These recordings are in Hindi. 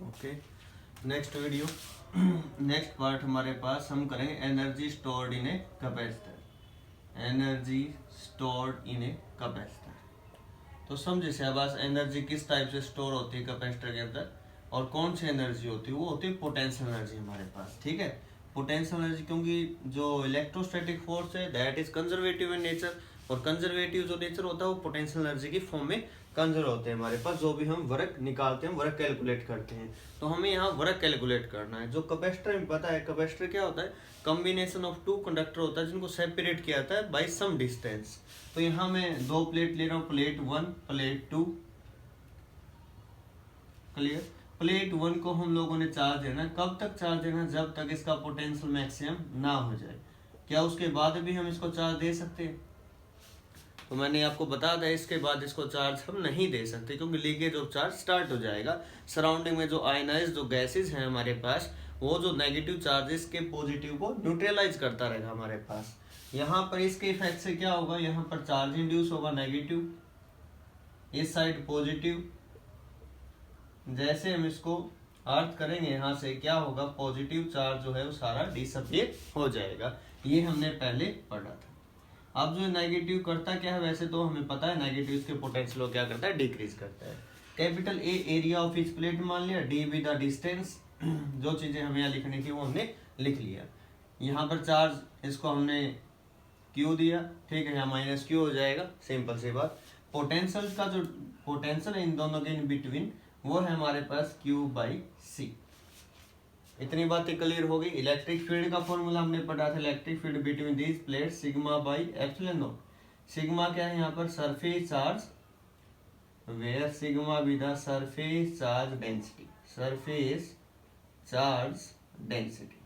Okay, next video next part हमारे पास हम करेंगे energy stored in a capacitor. Energy stored in a capacitor, तो समझे शाबाश, एनर्जी किस टाइप से स्टोर होती है कैपेसिटर के अंदर और कौन सी एनर्जी होती है, वो होती है पोटेंशियल एनर्जी हमारे पास। ठीक है, पोटेंशियल एनर्जी, क्योंकि जो इलेक्ट्रोस्टैटिक फोर्स है that is conservative in nature, और कंजर्वेटिव जो नेचर होता है वो पोटेंशियल एनर्जी की फॉर्म में कंजर्व होते हैं हमारे पास। जो भी हम वर्क निकालते हैं, वर्क कैलकुलेट करते हैं, तो हमें यहाँ वर्क कैलकुलेट करना है। जो कैपेसिटर में पता है, कैपेसिटर क्या होता है, कॉम्बिनेशन ऑफ टू कंडक्टर होता है जिनको सेपरेट किया जाता है बाय सम डिस्टेंस। तो यहाँ मैं दो प्लेट ले रहा हूँ, प्लेट 1 प्लेट 2, क्लियर। प्लेट 1 को हम लोगों ने चार्ज देना, कब तक चार्ज देना, जब तक इसका पोटेंशियल मैक्सिमम ना हो जाए। क्या उसके बाद भी हम इसको चार्ज दे सकते हैं? तो मैंने आपको बता दिया, इसके बाद इसको चार्ज हम नहीं दे सकते, क्योंकि लीकेज ऑफ चार्ज स्टार्ट हो जाएगा। सराउंडिंग में जो आयनाइज जो गैसेज हैं हमारे पास, वो जो नेगेटिव चार्जेस के पॉजिटिव को न्यूट्रलाइज करता रहेगा हमारे पास। यहाँ पर इसके इफेक्ट से क्या होगा, यहाँ पर चार्ज इंड्यूस होगा नेगेटिव, इस साइड पॉजिटिव। जैसे हम इसको अर्थ करेंगे यहाँ से, क्या होगा, पॉजिटिव चार्ज जो है वो सारा डिसअपियर हो जाएगा। ये हमने पहले पढ़ा था। अब जो नेगेटिव करता क्या है, वैसे तो हमें पता है नेगेटिव इसके पोटेंशियल को क्या करता है, डिक्रीज करता है। Capital A area of each plate मान लिया, डी बी द डिस्टेंस, जो चीजें हमें यहाँ लिखने की वो हमने लिख लिया। यहाँ पर चार्ज इसको हमने क्यू दिया, ठीक है, यहाँ माइनस क्यू हो जाएगा, सिंपल सी बात। पोटेंशियल का जो पोटेंशियल इन दोनों के इन बिटवीन वो है हमारे पास क्यू बाई सी। इतनी बातें क्लियर हो गई। इलेक्ट्रिक फील्ड का फॉर्मूला हमने पढ़ा था, electric field between these plate sigma by epsilon naught. Sigma क्या है यहाँ पर, surface charge, where sigma be the surface charge density, surface charge density.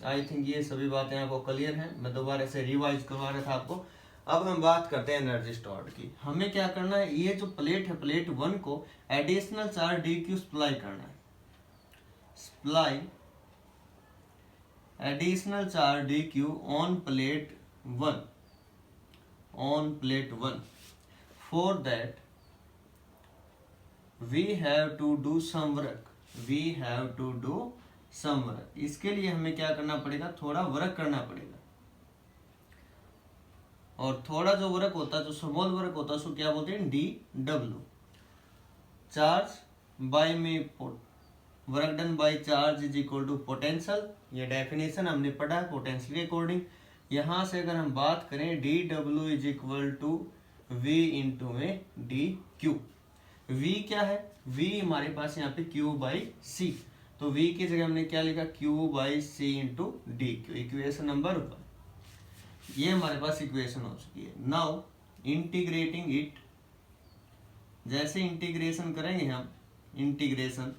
I think ये सभी बातें आपको क्लियर हैं, मैं दोबारा से रिवाइज करवा रहा था आपको। अब हम बात करते हैं एनर्जी स्टोर्ड की। हमें क्या करना है, ये जो प्लेट है प्लेट 1 को additional charge D Q supply करना है। Supply additional charge dq on plate 1, on plate 1. For that we have to do some work, we have to do some work. इसके लिए हमें क्या करना पड़ेगा, थोड़ा वर्क करना पड़ेगा। और थोड़ा जो वर्क होता है, जो स्मॉल वर्क होता है, उसको क्या बोलते हैं, डी डब्ल्यू। चार्ज बाय में work done by charge is equal to potential, ये डेफिनेशन हमने पढ़ा है पोटेंशियल के अकॉर्डिंग। यहाँ से अगर हम बात करें, D W is equal to V into में डी क्यू। वी क्या है, वी हमारे पास यहाँ पे क्यू बाई सी, तो वी की जगह हमने क्या लिखा, Q by C into D Q, equation number 1। ये हमारे पास इक्वेशन हो चुकी है। नाउ इंटीग्रेटिंग इट, जैसे इंटीग्रेशन करेंगे हम, इंटीग्रेशन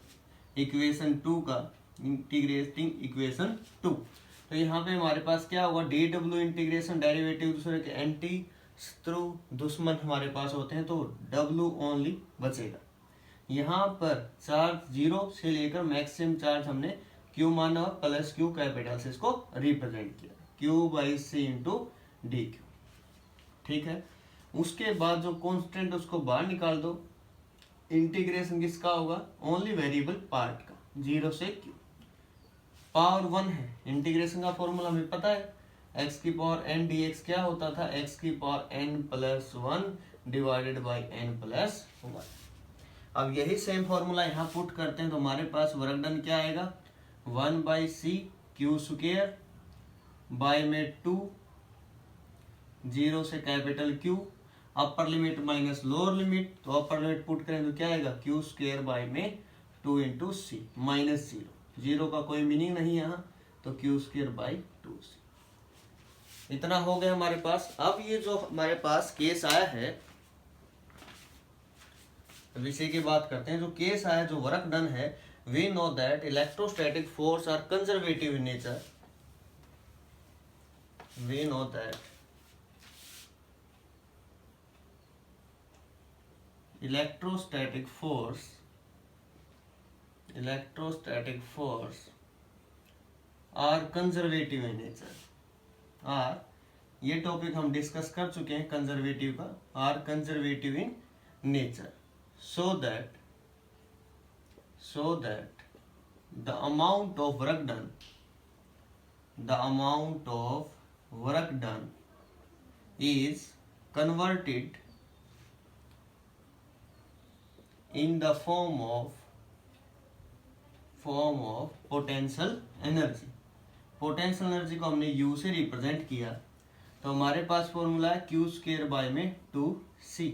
इक्वेशन 2 का, इंटीग्रेटिंग इक्वेशन 2, तो यहाँ पे हमारे पास क्या होगा, डी डब्ल्यू इंटीग्रेशन डेरिवेटिव दूसरे के एंटी शत्रु दुश्मन हमारे पास होते हैं, तो डब्ल्यू ओनली बचेगा। यहाँ पर चार्ज 0 से लेकर मैक्सिमम चार्ज हमने क्यू माना और प्लस क्यू कैपिटल से इसको रिप्रेजेंट किया, Q by C into D Q. ठीक है, उसके बाद जो कॉन्स्टेंट उसको बाहर निकाल दो। इंटीग्रेशन किसका होगा, ओनली वेरिएबल पार्ट का, 0 से क्यू। पावर 1 है, इंटीग्रेशन का फॉर्मूला हमें पता है, x की पावर n dx क्या होता था, x की power n plus 1 divided by n plus 1। अब यही सेम फॉर्मूला यहाँ पुट करते हैं, तो हमारे पास वर्क डन क्या आएगा, 1 by C Q square by में 2, 0 से capital Q, upper limit minus lower limit, तो अपर लिमिट पुट करें तो क्या आएगा, क्यू स्क्वायर बाय में 2 इंटू सी माइनस 0, 0 का कोई मीनिंग नहीं यहाँ, तो क्यू स्क्वायर बाई 2c। इतना हो गया हमारे पास। अब ये जो हमारे पास केस आया है, अब इसी की बात करते हैं। जो केस आया, जो वर्क डन है, we know that electrostatic force are conservative in nature, we know that electrostatic force are conservative in nature, और ये टॉपिक हम डिस्कस कर चुके हैं कंजर्वेटिव का, are conservative in nature, so that so that the amount of work done is converted in the form of potential energy. Potential energy को हमने U से रिप्रेजेंट किया, तो हमारे पास फॉर्मूला है Q स्क्वायर बाय में 2C।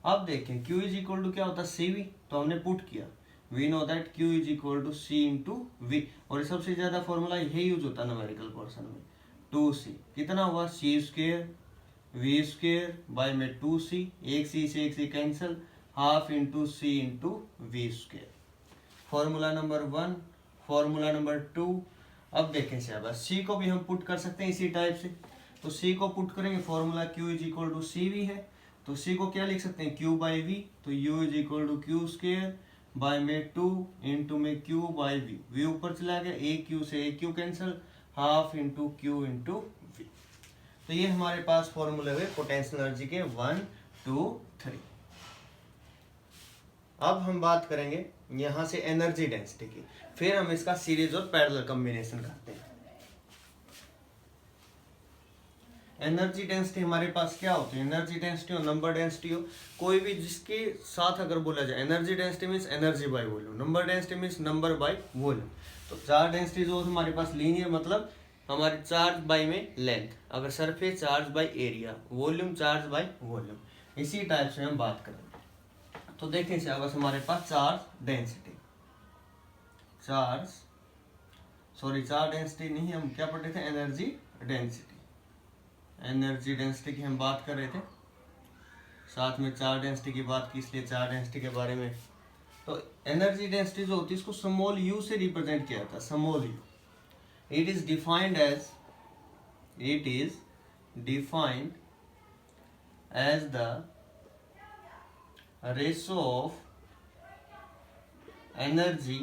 अब देखें Q इज इक्वल टू क्या होता है CV, तो हमने पुट किया we know that Q is equal to C into V, और सबसे ज्यादा फॉर्मूला यही यूज होता है न्यूमेरिकल पोर्शन में। 2C कितना हुआ C square V square by में 2C, एक C से एक C cancel, half into C into V square. Formula number 1। Formula number 2, अब देखें शाबाश, C को भी हम पुट कर सकते हैं इसी टाइप से, तो C को पुट करेंगे, formula Q is equal to CV है, तो C को क्या लिख सकते हैं Q बाई V, तो U is equal to Q square by में 2 इंटू में Q बाई V, V ऊपर चला गया, एक Q से एक Q cancel, half into Q into V। तो ये हमारे पास फॉर्मूले हुए पोटेंशियल एनर्जी के 1, 2, 3। अब हम बात करेंगे यहां से एनर्जी डेंसिटी की, फिर हम इसका सीरीज और पैरेलल कॉम्बिनेशन करते हैं। एनर्जी डेंसिटी हमारे पास क्या होती है, एनर्जी डेंसिटी हो, नंबर डेंसिटी हो, कोई भी जिसके साथ अगर बोला जाए, energy density means energy by volume, number density means number by volume. तो चार्ज डेंसिटी जो हमारे पास लीनियर, मतलब हमारे चार्ज बाय में लेंथ, अगर surface charge by area, volume charge by volume, इसी टाइप से हम बात करेंगे। तो देखें शाबाश, हमारे पास चार्ज डेंसिटी नहीं, हम क्या पढ़ रहे थे, एनर्जी डेंसिटी की हम बात कर रहे थे, साथ में चार्ज डेंसिटी की बात की, इसलिए चार्ज डेंसिटी के बारे में। तो एनर्जी डेंसिटी जो होती है इसको स्मॉल u से रिप्रेजेंट किया जाता है, small u। It is defined as the ratio of energy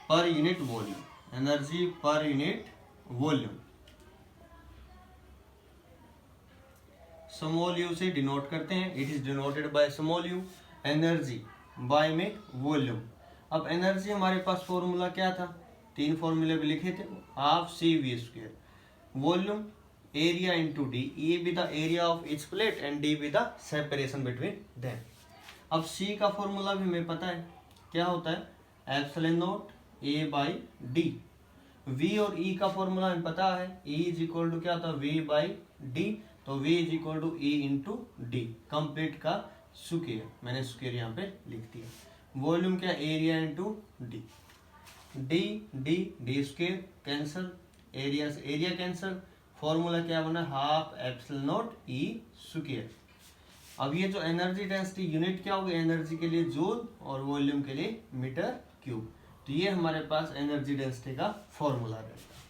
per unit volume, small u से डिनोट करते हैं, it is denoted by small u, energy by में वॉल्यूम। अब एनर्जी हमारे पास फॉर्मूला क्या था, 3 फॉर्मूले भी लिखे थे, half CV square, volume area into D, A be the area of each plate and D be the separation between them. अब C का फॉर्मूला भी हमें पता है क्या होता है, epsilon not A by D. V और E का फॉर्मूला हमें पता है, E इज इक्वल टू क्या होता है, V बाई डी, तो V is equal to E into D, complete का स्क्वायर, मैंने स्क्वायर यहाँ पे लिख दिया। वॉल्यूम क्या, area into D, D square cancel, area से एरिया कैंसिल, फॉर्मूला क्या बना, half epsilon naught E square. अब ये जो एनर्जी डेंसिटी यूनिट क्या होगी, एनर्जी के लिए जूल और वॉल्यूम के लिए मीटर क्यूब। तो ये हमारे पास एनर्जी डेंसिटी का फॉर्मूला रहता है।